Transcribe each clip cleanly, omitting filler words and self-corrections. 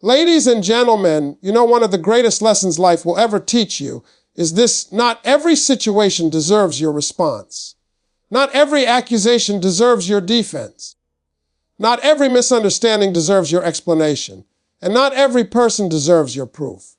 Ladies and gentlemen, you know one of the greatest lessons life will ever teach you is this: not every situation deserves your response. Not every accusation deserves your defense. Not every misunderstanding deserves your explanation. And not every person deserves your proof.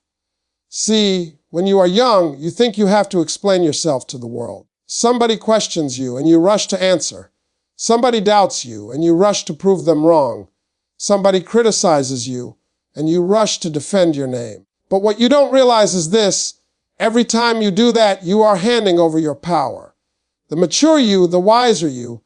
See, when you are young, you think you have to explain yourself to the world. Somebody questions you and you rush to answer. Somebody doubts you and you rush to prove them wrong. Somebody criticizes you and you rush to defend your name. But what you don't realize is this: every time you do that, you are handing over your power. The mature you, the wiser you,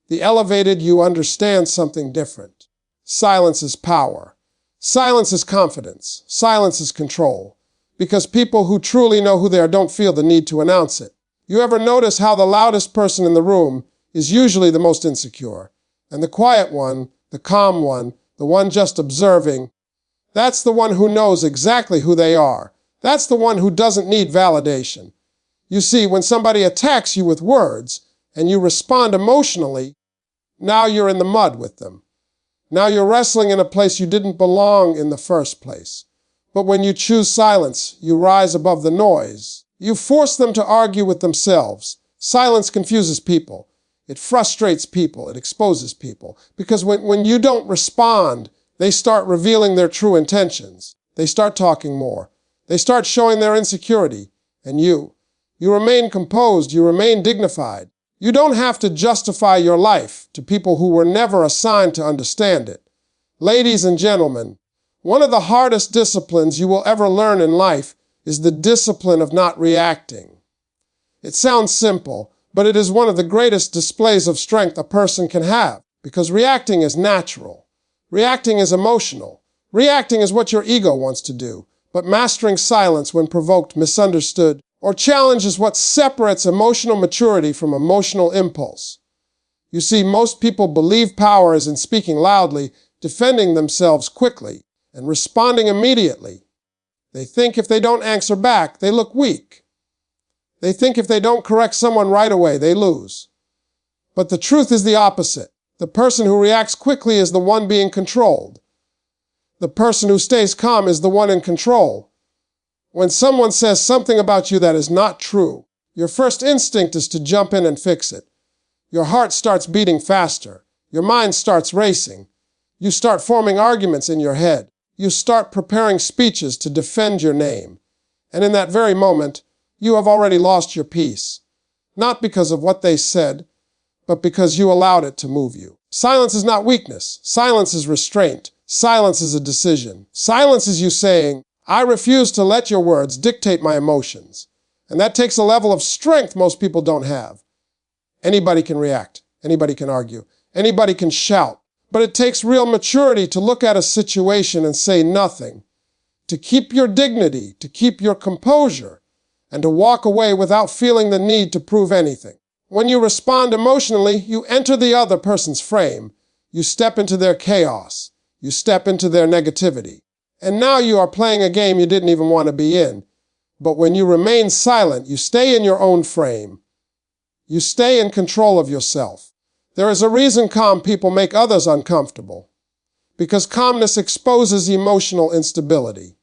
the elevated you understand something different. Silence is power. Silence is confidence. Silence is control. Because people who truly know who they are don't feel the need to announce it. You ever notice how the loudest person in the room is usually the most insecure? And the quiet one, the calm one, the one just observing, that's the one who knows exactly who they are. That's the one who doesn't need validation. You see, when somebody attacks you with words and you respond emotionally, now you're in the mud with them. Now you're wrestling in a place you didn't belong in the first place. But when you choose silence, you rise above the noise. You force them to argue with themselves. Silence confuses people. It frustrates people. It exposes people. Because when you don't respond, they start revealing their true intentions. They start talking more. They start showing their insecurity. And you remain composed. You remain dignified. You don't have to justify your life to people who were never assigned to understand it. Ladies and gentlemen, one of the hardest disciplines you will ever learn in life is the discipline of not reacting. It sounds simple, but it is one of the greatest displays of strength a person can have, because reacting is natural. Reacting is emotional. Reacting is what your ego wants to do, but mastering silence when provoked, misunderstood, or challenged is what separates emotional maturity from emotional impulse. You see, most people believe power is in speaking loudly, defending themselves quickly, and responding immediately. They think if they don't answer back, they look weak. They think if they don't correct someone right away, they lose. But the truth is the opposite. The person who reacts quickly is the one being controlled. The person who stays calm is the one in control. When someone says something about you that is not true, your first instinct is to jump in and fix it. Your heart starts beating faster. Your mind starts racing. You start forming arguments in your head. You start preparing speeches to defend your name. And in that very moment, you have already lost your peace. Not because of what they said, but because you allowed it to move you. Silence is not weakness. Silence is restraint. Silence is a decision. Silence is you saying, I refuse to let your words dictate my emotions. And that takes a level of strength most people don't have. Anybody can react. Anybody can argue. Anybody can shout. But it takes real maturity to look at a situation and say nothing, to keep your dignity, to keep your composure, and to walk away without feeling the need to prove anything. When you respond emotionally, you enter the other person's frame. You step into their chaos. You step into their negativity. And now you are playing a game you didn't even want to be in. But when you remain silent, you stay in your own frame. You stay in control of yourself. There is a reason calm people make others uncomfortable. Because calmness exposes emotional instability.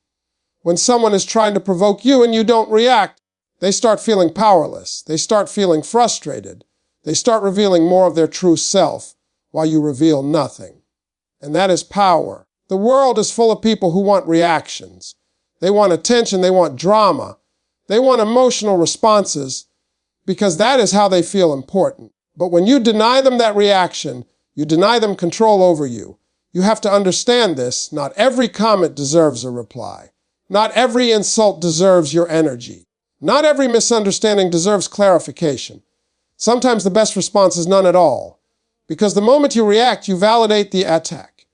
When someone is trying to provoke you and you don't react, they start feeling powerless. They start feeling frustrated. They start revealing more of their true self while you reveal nothing. And that is power. The world is full of people who want reactions. They want attention. They want drama. They want emotional responses because that is how they feel important. But when you deny them that reaction, you deny them control over you. You have to understand this. Not every comment deserves a reply. Not every insult deserves your energy. Not every misunderstanding deserves clarification. Sometimes the best response is none at all. Because the moment you react, you validate the attack.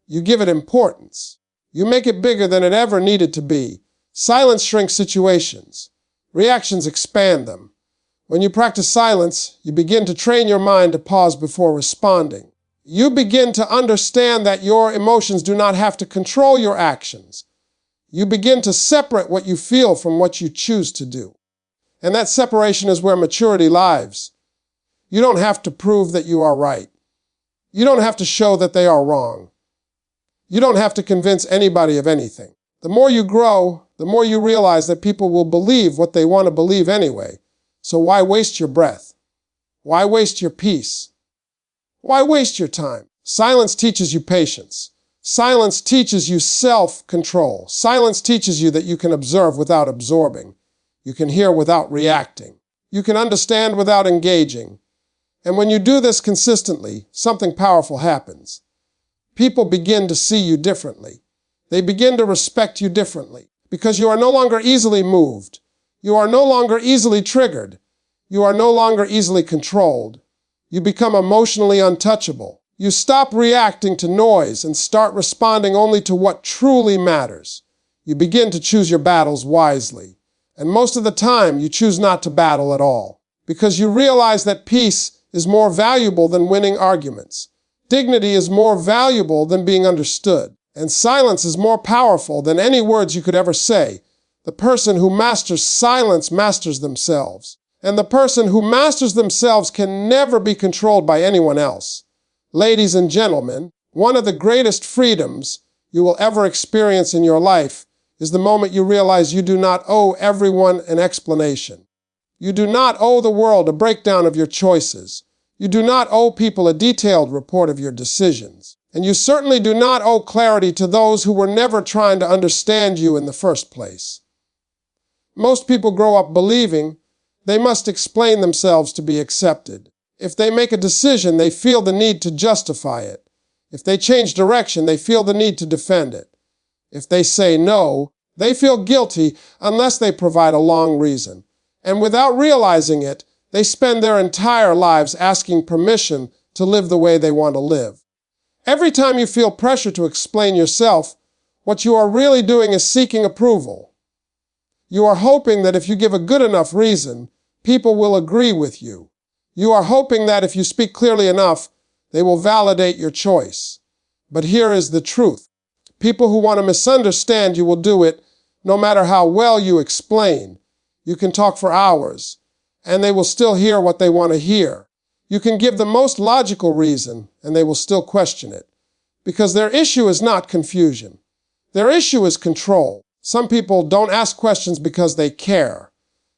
You give it importance. You make it bigger than it ever needed to be. Silence shrinks situations. Reactions expand them. When you practice silence, you begin to train your mind to pause before responding. You begin to understand that your emotions do not have to control your actions. You begin to separate what you feel from what you choose to do. And that separation is where maturity lies. You don't have to prove that you are right. You don't have to show that they are wrong. You don't have to convince anybody of anything. The more you grow, the more you realize that people will believe what they want to believe anyway. So why waste your breath? Why waste your peace? Why waste your time? Silence teaches you patience. Silence teaches you self-control. Silence teaches you that you can observe without absorbing. You can hear without reacting. You can understand without engaging. And when you do this consistently, something powerful happens. People begin to see you differently. They begin to respect you differently because you are no longer easily moved. You are no longer easily triggered. You are no longer easily controlled. You become emotionally untouchable. You stop reacting to noise and start responding only to what truly matters. You begin to choose your battles wisely. And most of the time, you choose not to battle at all because you realize that peace is more valuable than winning arguments. Dignity is more valuable than being understood. And silence is more powerful than any words you could ever say. The person who masters silence masters themselves. And the person who masters themselves can never be controlled by anyone else. Ladies and gentlemen, one of the greatest freedoms you will ever experience in your life is the moment you realize you do not owe everyone an explanation. You do not owe the world a breakdown of your choices. You do not owe people a detailed report of your decisions. And you certainly do not owe clarity to those who were never trying to understand you in the first place. Most people grow up believing they must explain themselves to be accepted. If they make a decision, they feel the need to justify it. If they change direction, they feel the need to defend it. If they say no, they feel guilty unless they provide a long reason. And without realizing it, they spend their entire lives asking permission to live the way they want to live. Every time you feel pressure to explain yourself, what you are really doing is seeking approval. You are hoping that if you give a good enough reason, people will agree with you. You are hoping that if you speak clearly enough, they will validate your choice. But here is the truth. People who want to misunderstand you will do it no matter how well you explain. You can talk for hours, and they will still hear what they want to hear. You can give the most logical reason, and they will still question it. Because their issue is not confusion. Their issue is control. Some people don't ask questions because they care.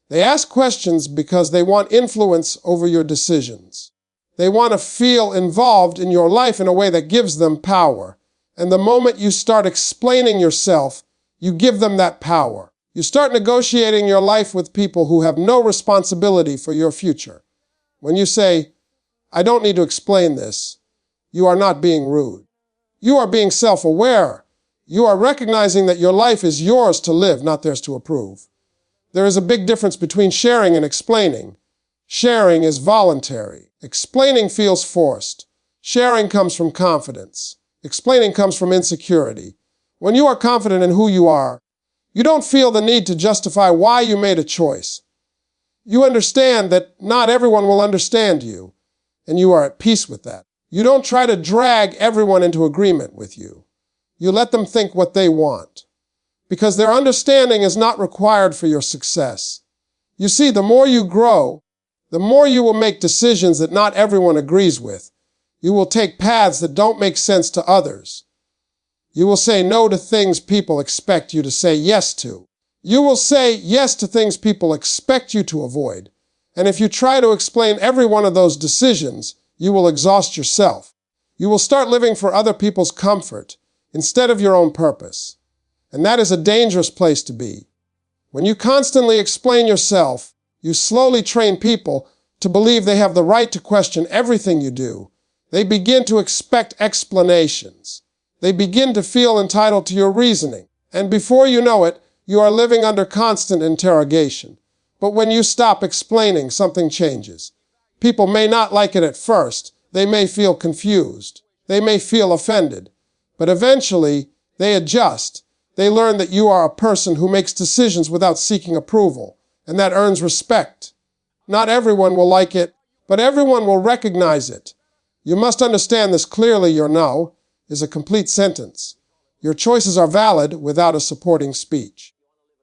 They ask questions because they want influence over your decisions. They want to feel involved in your life in a way that gives them power. And the moment you start explaining yourself, you give them that power. You start negotiating your life with people who have no responsibility for your future. When you say, "I don't need to explain this," you are not being rude. You are being self-aware. You are recognizing that your life is yours to live, not theirs to approve. There is a big difference between sharing and explaining. Sharing is voluntary. Explaining feels forced. Sharing comes from confidence. Explaining comes from insecurity. When you are confident in who you are, you don't feel the need to justify why you made a choice. You understand that not everyone will understand you, and you are at peace with that. You don't try to drag everyone into agreement with you. You let them think what they want, because their understanding is not required for your success. You see, the more you grow, the more you will make decisions that not everyone agrees with. You will take paths that don't make sense to others. You will say no to things people expect you to say yes to. You will say yes to things people expect you to avoid. And if you try to explain every one of those decisions, you will exhaust yourself. You will start living for other people's comfort instead of your own purpose. And that is a dangerous place to be. When you constantly explain yourself, you slowly train people to believe they have the right to question everything you do. They begin to expect explanations. They begin to feel entitled to your reasoning. And before you know it, you are living under constant interrogation. But when you stop explaining, something changes. People may not like it at first. They may feel confused. They may feel offended. But eventually, they adjust. They learn that you are a person who makes decisions without seeking approval, and that earns respect. Not everyone will like it, but everyone will recognize it. You must understand this clearly. Your no is a complete sentence. Your choices are valid without a supporting speech.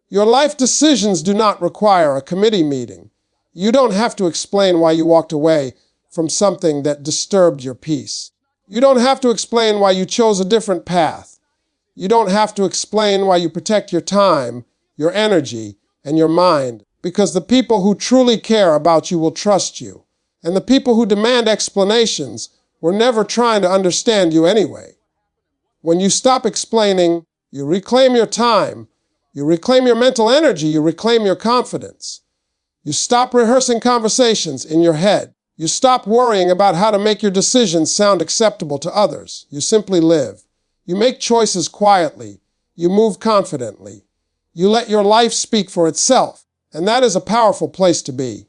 Your life decisions do not require a committee meeting. You don't have to explain why you walked away from something that disturbed your peace. You don't have to explain why you chose a different path. You don't have to explain why you protect your time, your energy, and your mind, because the people who truly care about you will trust you. And the people who demand explanations were never trying to understand you anyway. When you stop explaining, you reclaim your time, you reclaim your mental energy, you reclaim your confidence. You stop rehearsing conversations in your head. You stop worrying about how to make your decisions sound acceptable to others. You simply live. You make choices quietly. You move confidently. You let your life speak for itself. And that is a powerful place to be.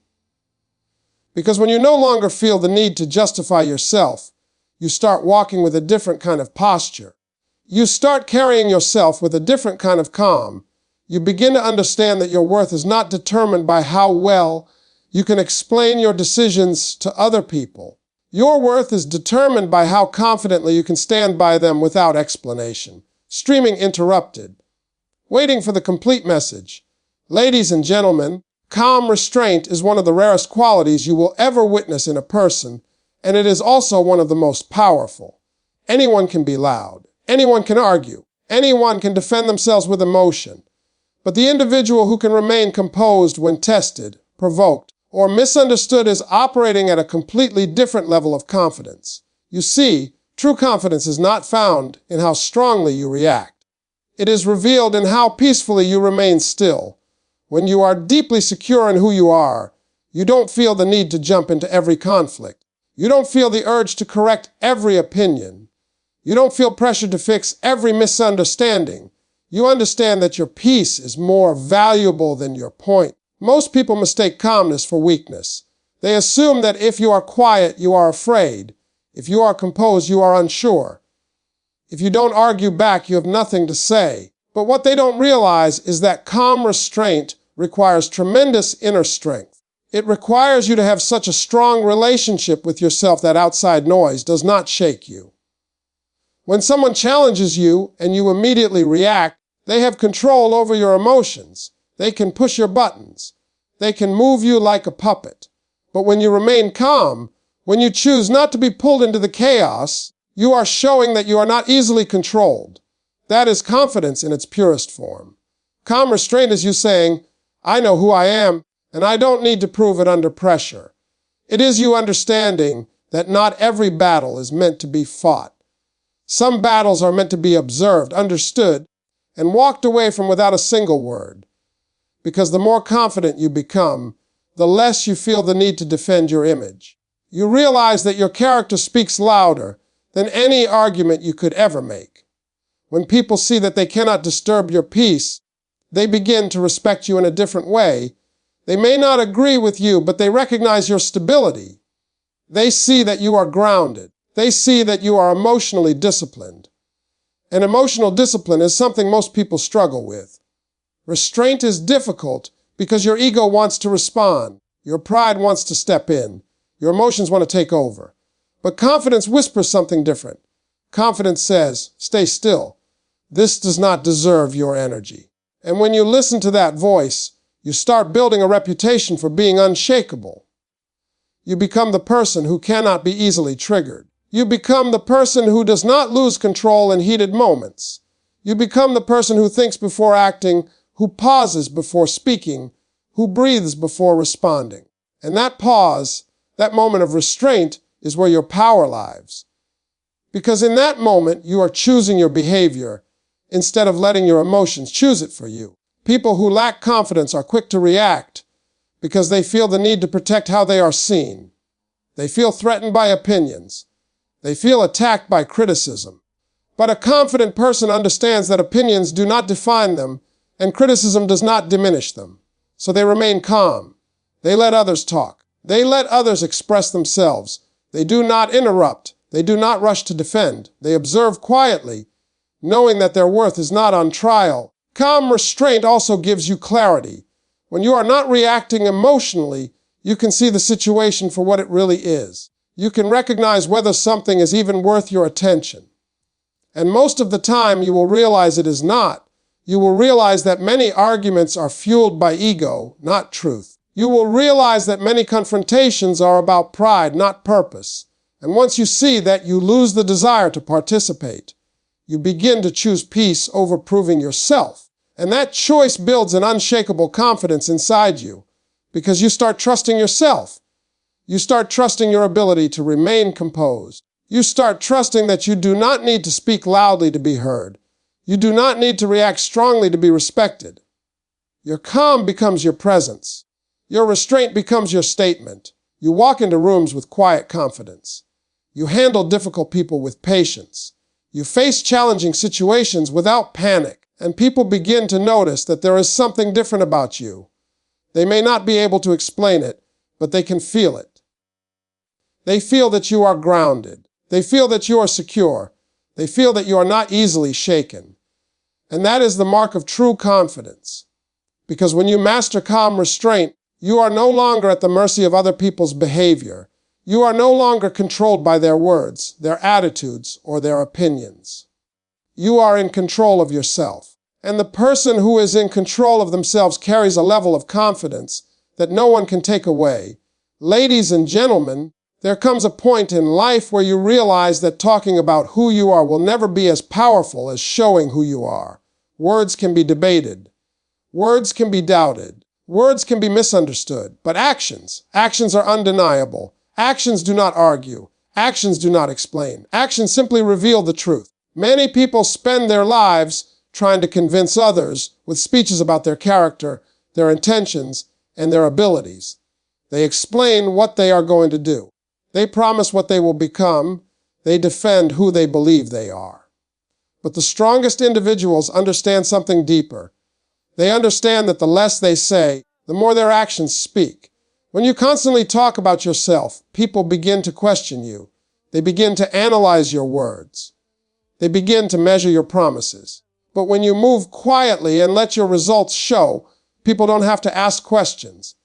Because when you no longer feel the need to justify yourself, you start walking with a different kind of posture. You start carrying yourself with a different kind of calm. You begin to understand that your worth is not determined by how well you can explain your decisions to other people. Your worth is determined by how confidently you can stand by them without explanation. Streaming interrupted. Waiting for the complete message. Ladies and gentlemen, calm restraint is one of the rarest qualities you will ever witness in a person, and it is also one of the most powerful. Anyone can be loud. Anyone can argue. Anyone can defend themselves with emotion. But the individual who can remain composed when tested, provoked, or misunderstood is operating at a completely different level of confidence. You see, true confidence is not found in how strongly you react. It is revealed in how peacefully you remain still. When you are deeply secure in who you are, you don't feel the need to jump into every conflict. You don't feel the urge to correct every opinion. You don't feel pressure to fix every misunderstanding. You understand that your peace is more valuable than your point. Most people mistake calmness for weakness. They assume that if you are quiet, you are afraid. If you are composed, you are unsure. If you don't argue back, you have nothing to say. But what they don't realize is that calm restraint requires tremendous inner strength. It requires you to have such a strong relationship with yourself that outside noise does not shake you. When someone challenges you and you immediately react, they have control over your emotions. They can push your buttons. They can move you like a puppet. But when you remain calm, when you choose not to be pulled into the chaos, you are showing that you are not easily controlled. That is confidence in its purest form. Calm restraint is you saying, I know who I am, and I don't need to prove it under pressure. It is you understanding that not every battle is meant to be fought. Some battles are meant to be observed, understood, and walked away from without a single word. Because the more confident you become, the less you feel the need to defend your image. You realize that your character speaks louder than any argument you could ever make. When people see that they cannot disturb your peace, they begin to respect you in a different way. They may not agree with you, but they recognize your stability. They see that you are grounded. They see that you are emotionally disciplined. And emotional discipline is something most people struggle with. Restraint is difficult because your ego wants to respond. Your pride wants to step in. Your emotions want to take over. But confidence whispers something different. Confidence says, stay still. This does not deserve your energy. And when you listen to that voice, you start building a reputation for being unshakable. You become the person who cannot be easily triggered. You become the person who does not lose control in heated moments. You become the person who thinks before acting, who pauses before speaking, who breathes before responding. And that pause, that moment of restraint, is where your power lies. Because in that moment, you are choosing your behavior instead of letting your emotions choose it for you. People who lack confidence are quick to react because they feel the need to protect how they are seen. They feel threatened by opinions. They feel attacked by criticism. But a confident person understands that opinions do not define them and criticism does not diminish them. So they remain calm. They let others talk. They let others express themselves. They do not interrupt. They do not rush to defend. They observe quietly, knowing that their worth is not on trial. Calm restraint also gives you clarity. When you are not reacting emotionally, you can see the situation for what it really is. You can recognize whether something is even worth your attention. And most of the time, you will realize it is not. You will realize that many arguments are fueled by ego, not truth. You will realize that many confrontations are about pride, not purpose. And once you see that, you lose the desire to participate. You begin to choose peace over proving yourself. And that choice builds an unshakable confidence inside you because you start trusting yourself. You start trusting your ability to remain composed. You start trusting that you do not need to speak loudly to be heard. You do not need to react strongly to be respected. Your calm becomes your presence. Your restraint becomes your statement. You walk into rooms with quiet confidence. You handle difficult people with patience. You face challenging situations without panic, and people begin to notice that there is something different about you. They may not be able to explain it, but they can feel it. They feel that you are grounded. They feel that you are secure. They feel that you are not easily shaken. And that is the mark of true confidence. Because when you master calm restraint, you are no longer at the mercy of other people's behavior. You are no longer controlled by their words, their attitudes, or their opinions. You are in control of yourself. And the person who is in control of themselves carries a level of confidence that no one can take away. Ladies and gentlemen, there comes a point in life where you realize that talking about who you are will never be as powerful as showing who you are. Words can be debated. Words can be doubted. Words can be misunderstood. But actions are undeniable. Actions do not argue. Actions do not explain. Actions simply reveal the truth. Many people spend their lives trying to convince others with speeches about their character, their intentions, and their abilities. They explain what they are going to do. They promise what they will become. They defend who they believe they are. But the strongest individuals understand something deeper. They understand that the less they say, the more their actions speak. When you constantly talk about yourself, people begin to question you. They begin to analyze your words. They begin to measure your promises. But when you move quietly and let your results show, people don't have to ask questions.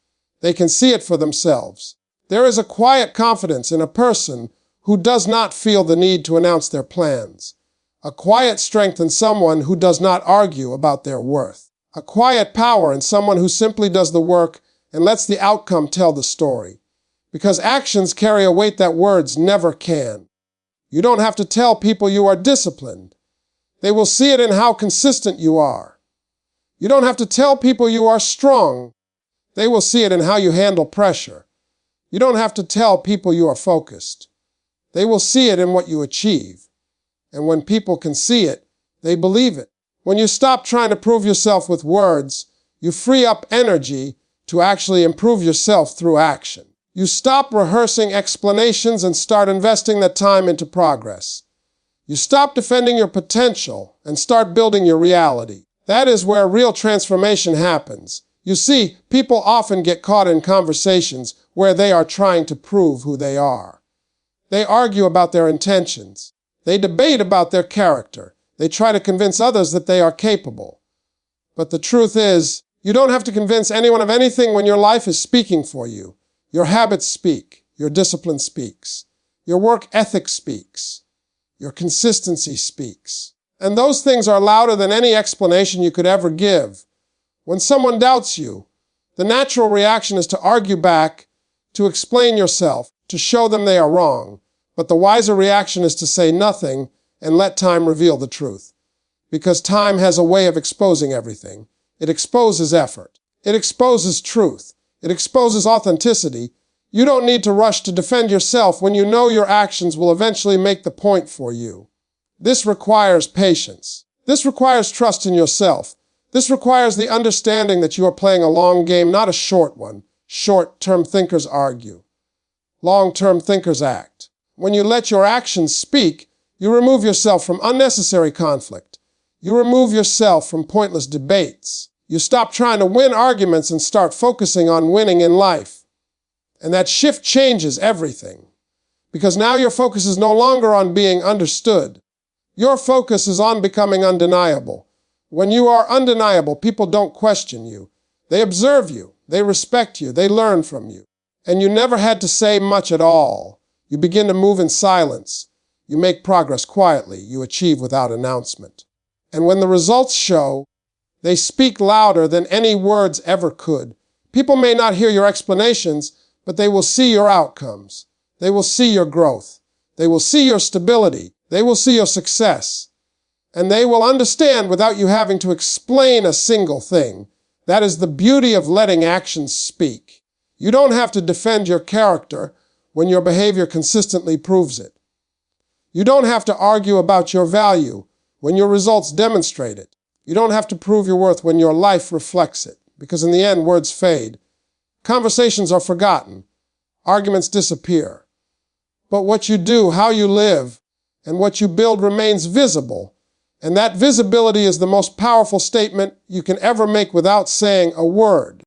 They can see it for themselves. There is a quiet confidence in a person who does not feel the need to announce their plans. A quiet strength in someone who does not argue about their worth. A quiet power in someone who simply does the work and lets the outcome tell the story. Because actions carry a weight that words never can. You don't have to tell people you are disciplined. They will see it in how consistent you are. You don't have to tell people you are strong. They will see it in how you handle pressure. You don't have to tell people you are focused. They will see it in what you achieve. And when people can see it, they believe it. When you stop trying to prove yourself with words, you free up energy to actually improve yourself through action. You stop rehearsing explanations and start investing that time into progress. You stop defending your potential and start building your reality. That is where real transformation happens. You see, people often get caught in conversations where they are trying to prove who they are. They argue about their intentions. They debate about their character. They try to convince others that they are capable. But the truth is, you don't have to convince anyone of anything when your life is speaking for you. Your habits speak. Your discipline speaks. Your work ethic speaks. Your consistency speaks. And those things are louder than any explanation you could ever give. When someone doubts you, the natural reaction is to argue back, to explain yourself, to show them they are wrong. But the wiser reaction is to say nothing and let time reveal the truth. Because time has a way of exposing everything. It exposes effort. It exposes truth. It exposes authenticity. You don't need to rush to defend yourself when you know your actions will eventually make the point for you. This requires patience. This requires trust in yourself. This requires the understanding that you are playing a long game, not a short one. Short-term thinkers argue. Long-term thinkers act. When you let your actions speak, you remove yourself from unnecessary conflict. You remove yourself from pointless debates. You stop trying to win arguments and start focusing on winning in life. And that shift changes everything. Because now your focus is no longer on being understood. Your focus is on becoming undeniable. When you are undeniable, people don't question you. They observe you. They respect you. They learn from you. And you never had to say much at all. You begin to move in silence. You make progress quietly. You achieve without announcement. And when the results show, they speak louder than any words ever could. People may not hear your explanations, but they will see your outcomes. They will see your growth. They will see your stability. They will see your success. and they will understand without you having to explain a single thing. That is the beauty of letting actions speak. You don't have to defend your character when your behavior consistently proves it. You don't have to argue about your value when your results demonstrate it. You don't have to prove your worth when your life reflects it, because in the end, words fade. Conversations are forgotten. Arguments disappear. But what you do, how you live, and what you build remains visible. And that visibility is the most powerful statement you can ever make without saying a word.